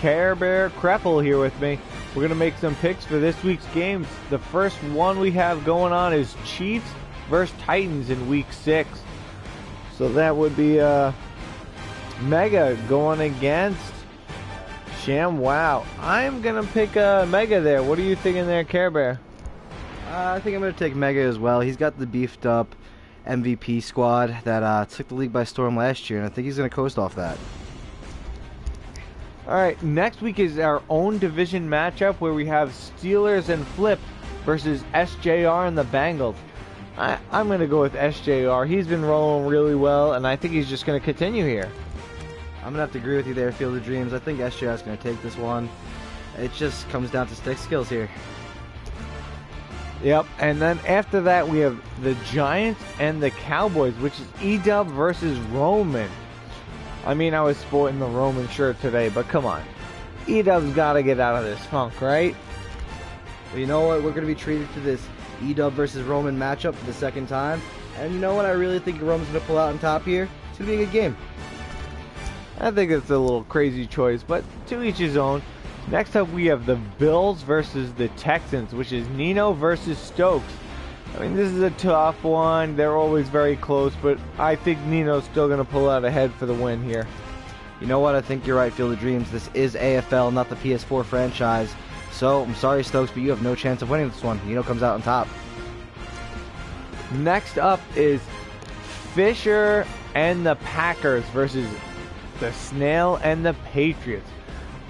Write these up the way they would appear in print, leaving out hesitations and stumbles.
Care Bear Kreppel here with me. We're going to make some picks for this week's games. The first one we have going on is Chiefs versus Titans in week 6. So that would be Mega going against Sham. Wow. I'm going to pick Mega there. What are you thinking there, Care Bear? I think I'm going to take Mega as well. He's got the beefed up MVP squad that took the league by storm last year, and I think he's going to coast off that. Alright, next week is our own division matchup where we have Steelers and Flip versus SJR and the Bengals. I'm going to go with SJR. He's been rolling really well, and I think he's just going to continue here. I'm going to have to agree with you there, Field of Dreams. I think SJR is going to take this one. It just comes down to stick skills here. Yep, and then after that we have the Giants and the Cowboys, which is E-Dub versus Roman. I mean, I was sporting the Roman shirt today, but come on. E-Dub's got to get out of this funk, right? Well, you know what? We're going to be treated to this E-Dub versus Roman matchup for the second time. And you know what? I really think Roman's going to pull out on top here. It's going to be a good game. I think it's a little crazy choice, but to each his own. Next up, we have the Bills versus the Texans, which is Nino versus Stokes. I mean, this is a tough one. They're always very close, but I think Nino's still going to pull out ahead for the win here. You know what? I think you're right, Field of Dreams. This is AFL, not the PS4 franchise. So, I'm sorry, Stokes, but you have no chance of winning this one. Nino comes out on top. Next up is Fisher and the Packers versus the Snail and the Patriots.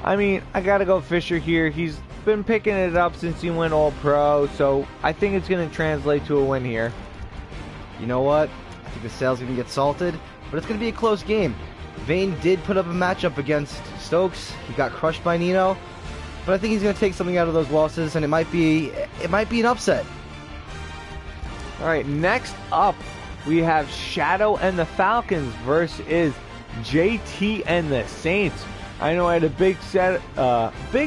I mean, I got to go Fisher here. He's been picking it up since he went All-Pro, so I think it's going to translate to a win here. You know what? I think the Snail's going to get salted, but it's going to be a close game. Vane did put up a matchup against Stokes. He got crushed by Nino, but I think he's going to take something out of those losses, and it might be an upset. All right, next up, we have Shadow and the Falcons versus JT and the Saints. I know I had a big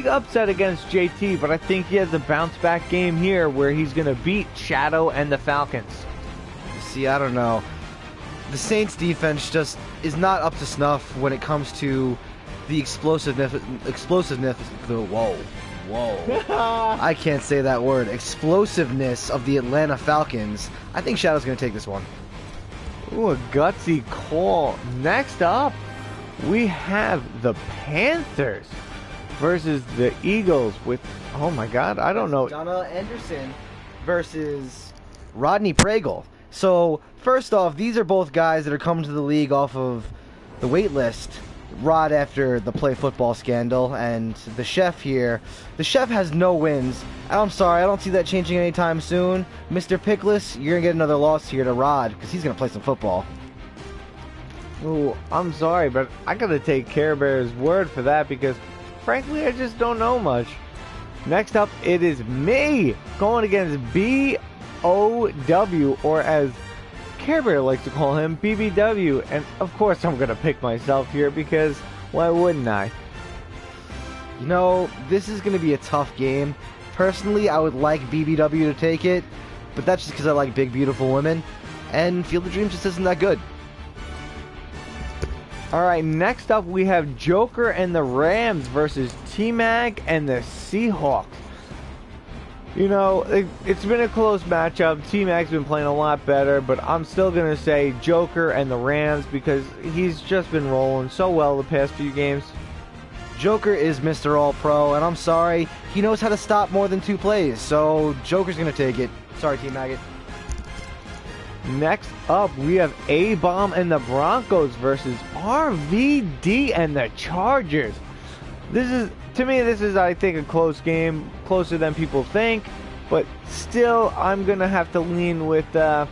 upset against JT, but I think he has a bounce back game here where he's going to beat Shadow and the Falcons. See, I don't know. The Saints defense just is not up to snuff when it comes to the explosiveness, I can't say that word. Explosiveness of the Atlanta Falcons. I think Shadow's going to take this one. Ooh, a gutsy call. Next up, we have the Panthers versus the Eagles with, oh my god, I don't know. Donna Anderson versus Rodney Pregel. So, first off, these are both guys that are coming to the league off of the wait list. Rod after the play football scandal, and the chef here. The chef has no wins. I'm sorry, I don't see that changing anytime soon. Mr. Pickless, you're going to get another loss here to Rod, because he's going to play some football. Ooh, I'm sorry, but I gotta take Care Bear's word for that because, frankly, I just don't know much. Next up, it is me going against BOW, or as Care Bear likes to call him, BBW. And of course, I'm gonna pick myself here because why wouldn't I? You know, this is gonna be a tough game. Personally, I would like BBW to take it, but that's just because I like big, beautiful women, and Field of Dreams just isn't that good. Alright, next up we have Joker and the Rams versus T-Mag and the Seahawks. You know, it's been a close matchup. T-Mag's been playing a lot better, but I'm still going to say Joker and the Rams because he's just been rolling so well the past few games. Joker is Mr. All-Pro, and I'm sorry, he knows how to stop more than 2 plays, so Joker's going to take it. Sorry, T-Maggot. Next up, we have A-Bomb and the Broncos versus RVD and the Chargers. To me, this is, I think, a close game, closer than people think, but still, I'm going to have to lean with, I'll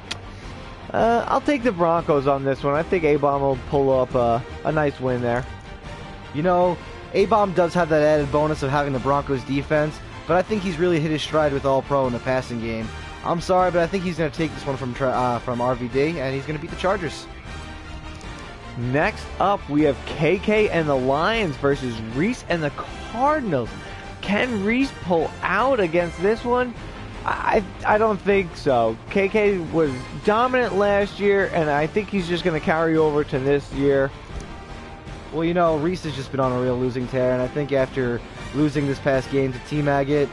take the Broncos on this one. I think A-Bomb will pull up a nice win there. You know, A-Bomb does have that added bonus of having the Broncos defense, but I think he's really hit his stride with All-Pro in the passing game. I'm sorry, but I think he's going to take this one from RVD, and he's going to beat the Chargers. Next up, we have KK and the Lions versus Reese and the Cardinals. Can Reese pull out against this one? I don't think so. KK was dominant last year, and I think he's just going to carry over to this year. Well, you know, Reese has just been on a real losing tear, and I think after losing this past game to T-Maggot,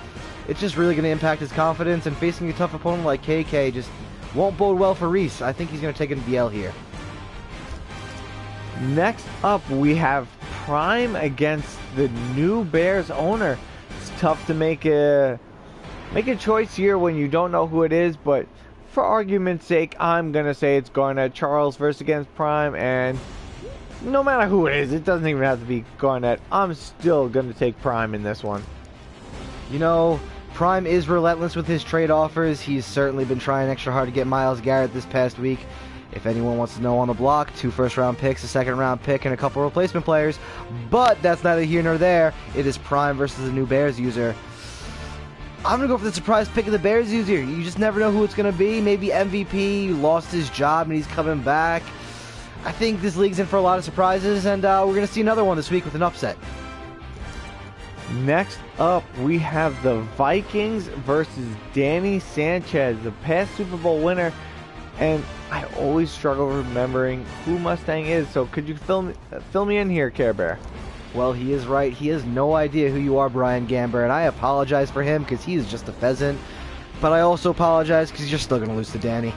it's just really going to impact his confidence, and facing a tough opponent like KK just won't bode well for Reese. I think he's going to take a BL here. Next up, we have Prime against the new Bears owner. It's tough to make a choice here when you don't know who it is, but for argument's sake, I'm going to say it's Garnett Charles versus against Prime, and no matter who it is, it doesn't even have to be Garnett. I'm still going to take Prime in this one. You know, Prime is relentless with his trade offers. He's certainly been trying extra hard to get Myles Garrett this past week. If anyone wants to know, on the block, 2 first-round picks, a second-round pick, and a couple replacement players. But that's neither here nor there. It is Prime versus the new Bears user. I'm going to go for the surprise pick of the Bears user. You just never know who it's going to be. Maybe MVP lost his job and he's coming back. I think this league's in for a lot of surprises, and we're going to see another one this week with an upset. Next up, we have the Vikings versus Danny Sanchez, the past Super Bowl winner. And I always struggle remembering who Mustang is, so could you fill me in here, Care Bear? Well, he is right. He has no idea who you are, Brian Gamber, and I apologize for him because he is just a pheasant. But I also apologize because you're still going to lose to Danny.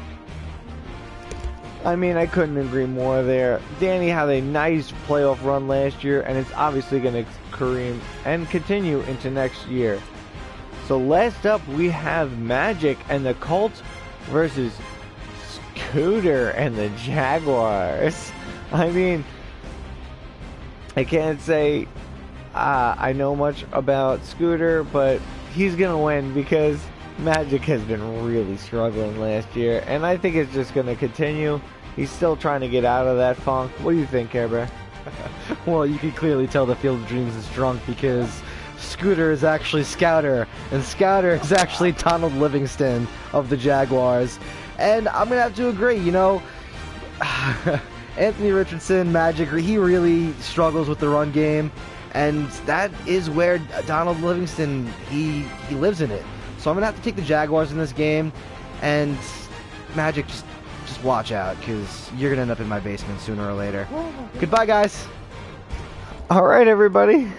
I mean, I couldn't agree more there. Danny had a nice playoff run last year, and it's obviously going to careen and continue into next year. So last up, we have Magic and the Colts versus Scooter and the Jaguars. I mean, I can't say I know much about Scooter, but he's going to win because Magic has been really struggling last year, and I think it's just going to continue. He's still trying to get out of that funk. What do you think, Care Bear? Well, you can clearly tell the Field of Dreams is drunk because Scooter is actually Scouter, and Scouter is actually Donald Livingston of the Jaguars. And I'm going to have to agree, you know, Anthony Richardson, Magic, he really struggles with the run game, and that is where Donald Livingston, he lives in it. So I'm going to have to take the Jaguars in this game, and Magic, just watch out, because you're going to end up in my basement sooner or later. Goodbye, guys. All right, everybody.